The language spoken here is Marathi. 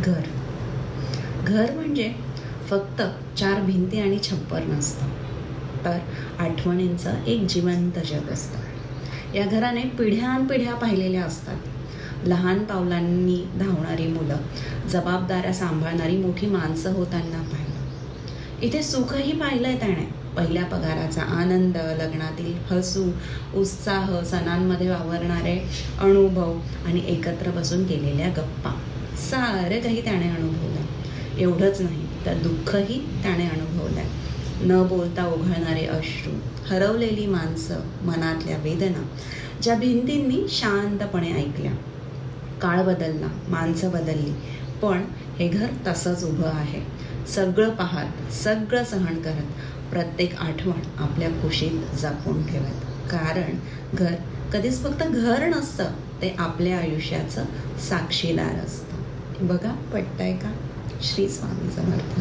घर घर म्हणजे फक्त चार भिंती आणि छप्पर नसतं, तर आठवणींचं एक जिवंत जग असतं. या घराने पिढ्यानपिढ्या पाहिलेल्या असतात. लहान पावलांनी धावणारी मुलं, जबाबदाऱ्या सांभाळणारी मोठी माणसं होताना पाहिलं. इथे सुखही पाहिलंय त्याने. पहिल्या पगाराचा आनंद, लग्नातील हसू, उत्साह, सणांमध्ये वावरणारे अनुभव आणि एकत्र बसून केलेल्या गप्पा, सारं काही त्याने अनुभवलं. एवढंच नाही तर दुःखही त्याने अनुभवलंय. न बोलता ओघळणारे अश्रू, हरवलेली माणसं, मनातल्या वेदना, ज्या भिंतींनी शांतपणे ऐकल्या. काळ बदलला, माणसं बदलली, पण हे घर तसंच उभं आहे. सगळं पाहत, सगळं सहन करत, प्रत्येक आठवण आपल्या कुशीत जपून ठेवत. कारण घर कधीच फक्त घर नसतं, ते आपल्या आयुष्याचं साक्षीदार असतं. बघा, पटतंय का? श्री स्वामी समर्थ.